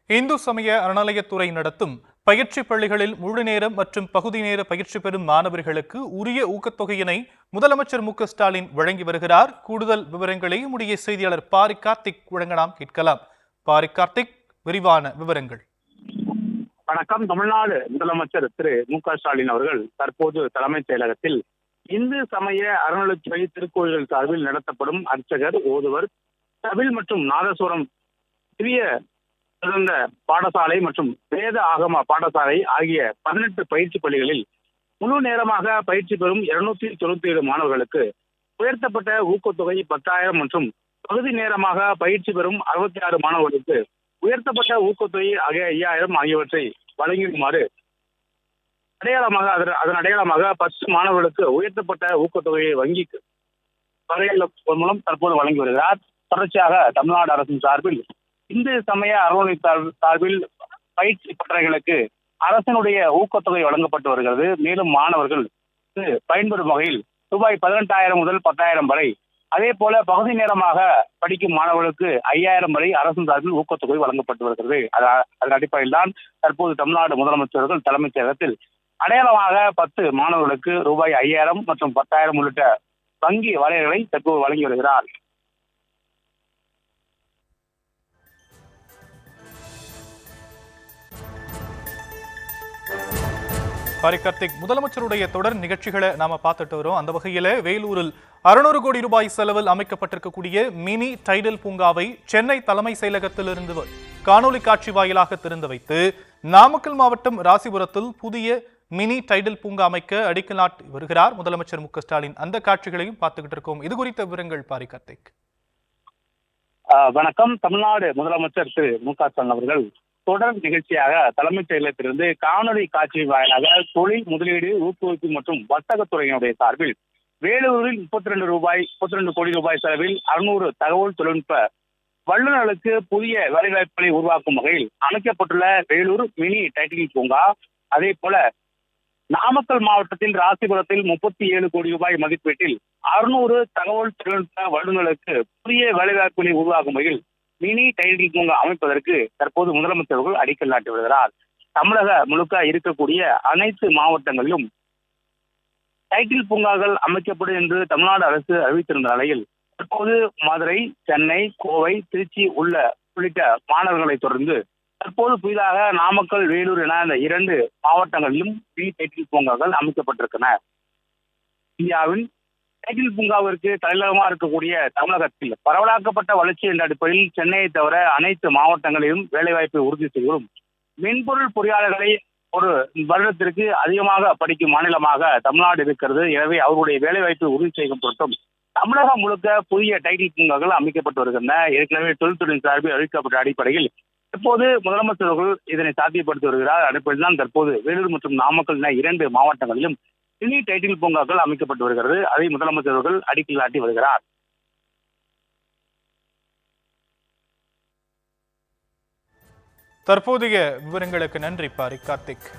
இந்து சமய அறநிலையத்துறை நடத்தும் பயிற்சி பள்ளிகளில் முழுநேரம் மற்றும் பகுதி நேர பயிற்சி பெறும் மாணவர்களுக்கு உரிய ஊக்கத்தொகையினை முதலமைச்சர் மு.க.ஸ்டாலின் வழங்கி வருகிறார். கூடுதல் விவரங்களை நம்முடைய செய்தியாளர் பாரி கார்த்திக் வழங்கலாம், கேட்கலாம். பாரி கார்த்திக், விரிவான விவரங்கள். வணக்கம். தமிழ்நாடு முதலமைச்சர் திரு மு.க.ஸ்டாலின் அவர்கள் தற்போது தலைமைச் செயலகத்தில் இந்து சமய அறநிலையத்துறை திருக்கோயில்கள் சார்பில் நடத்தப்படும் அர்ச்சகர், ஓதுவர், தவில் மற்றும் நாதசுவரம் சிறிய சிறந்த பாடசாலை மற்றும் வேத ஆகம பாடசாலை ஆகிய 18 பயிற்சி பள்ளிகளில் முழு நேரமாக பயிற்சி பெறும் 297 மாணவர்களுக்கு உயர்த்தப்பட்ட ஊக்கத்தொகை 10,000 மற்றும் பகுதி நேரமாக பயிற்சி பெறும் 66 மாணவர்களுக்கு உயர்த்தப்பட்ட ஊக்கத்தொகை ஆகிய 5,000 ஆகியவற்றை வழங்கிடுமாறு அதன் அடையாளமாக 10 மாணவர்களுக்கு உயர்த்தப்பட்ட ஊக்கத்தொகையை வங்கிக்கு வரையல் மூலம் தற்போது வழங்கி வருகிறார். தொடர்ச்சியாக தமிழ்நாடு அரசின் சார்பில் இந்து சமய அறநிலையத்துறை சார்பில் பயிற்சி பட்டறைகளுக்கு அரசினுடைய ஊக்கத்தொகை வழங்கப்பட்டு வருகிறது. மேலும் மாணவர்கள் பயன்பெறும் வகையில் ரூபாய் 18,000 முதல் 10,000 வரை, அதே போல பகுதி நேரமாக படிக்கும் மாணவர்களுக்கு 5,000 வரை அரசின் சார்பில் ஊக்கத்தொகை வழங்கப்பட்டு வருகிறது. அதன் அடிப்படையில் தான் தற்போது தமிழ்நாடு முதலமைச்சர்கள் தலைமைச் செயலகத்தில் அடையாளமாக 10 மாணவர்களுக்கு ரூபாய் 5,000 மற்றும் 10,000 உள்ளிட்ட வங்கி வரையறைகளை தற்போது வழங்கி வருகிறார். பாரி கார்த்திக், முதலமைச்சருடைய தொடர் நிகழ்ச்சிகளை நாம பார்த்துட்டு வரோம். அந்த வகையில வேலூரில் 600 கோடி ரூபாய் செலவில் அமைக்கப்பட்டிருக்கக்கூடிய மினி டைடல் பூங்காவை சென்னை தலைமை செயலகத்திலிருந்து காணொலி காட்சி வாயிலாக திறந்து வைத்து நாமக்கல் மாவட்டம் ராசிபுரத்தில் புதிய மினி டைடல் பூங்கா அமைக்க அடிக்கல் நாட்டி வருகிறார் முதலமைச்சர் மு.க.ஸ்டாலின். அந்த காட்சிகளையும் பார்த்துக்கிட்டு இருக்கோம். இது குறித்த விவரங்கள் பாரி கார்த்திக். வணக்கம். தமிழ்நாடு முதலமைச்சர் திரு மு.க.ஸ்டாலின் அவர்கள் தொடர் நிகழ்ச்சியாக தலைமைச் செயலகத்திலிருந்து காணொலி காட்சி வாயிலாக தொழில் முதலீடு ஊக்குவிப்பு மற்றும் வர்த்தகத்துறையினுடைய சார்பில் வேலூரில் 32 கோடி ரூபாய் செலவில் 600 தகவல் தொழில்நுட்ப வல்லுநர்களுக்கு புதிய வேலைவாய்ப்புகளை உருவாக்கும் வகையில் அமைக்கப்பட்டுள்ள வேலூர் மினி டைடல் பூங்கா, அதே போல நாமக்கல் மாவட்டத்தில் ராசிபுரத்தில் 37 கோடி ரூபாய் மதிப்பீட்டில் 600 தகவல் தொழில்நுட்ப வல்லுநர்களுக்கு புதிய வேலைவாய்ப்புகளை உருவாக்கும் வகையில் மினி டைடல் பூங்கா அமைப்பதற்கு தற்போது முதலமைச்சர்கள் அடிக்கல் நாட்டி வருகிறார். தமிழக முழுக்க இருக்கக்கூடிய அனைத்து மாவட்டங்களிலும் டைடல் பூங்காக்கள் அமைக்கப்படும் என்று தமிழ்நாடு அரசு அறிவித்திருந்த நிலையில் தற்போது மதுரை, சென்னை, கோவை, திருச்சி உள்ளிட்ட மாநகரங்களை தொடர்ந்து தற்போது புதிதாக நாமக்கல், வேலூர் என இந்த 2 மாவட்டங்களிலும் மினி டைடல் பூங்காக்கள் அமைக்கப்பட்டிருக்கின்றன. இந்தியாவின் டைடல் பூங்காவிற்கு தலைநகரமாக இருக்கக்கூடிய தமிழகத்தில் பரவலாக்கப்பட்ட வளர்ச்சி என்ற அடிப்படையில் சென்னையை தவிர அனைத்து மாவட்டங்களிலும் வேலைவாய்ப்பை உறுதி செய்வதும், மென்பொருள் பொறியாளர்களை ஒரு வருடத்திற்கு அதிகமாக படிக்கும் மாநிலமாக தமிழ்நாடு இருக்கிறது. எனவே அவருடைய வேலைவாய்ப்பை உறுதி செய்யும் பொருட்டும் தமிழகம் முழுக்க புதிய டைடல் பூங்காக்கள் அமைக்கப்பட்டு வருகின்றன. ஏற்கனவே தொழில்துறை சார்பில் அறிவிக்கப்பட்ட அடிப்படையில் இப்போது முதலமைச்சர்கள் இதனை சாத்தியப்படுத்தி வருகிறார். அடிப்படையில் தான் தற்போது வேலூர் மற்றும் நாமக்கல் என 2 மாவட்டங்களிலும் மினி டைடல் பூங்காக்கள் அமைக்கப்பட்டு வருகிறது. அதை முதலமைச்சர்கள் அடிக்கல் நாட்டி வருகிறார். தற்போதைய விவரங்களுக்கு நன்றி பாரி கார்த்திக்.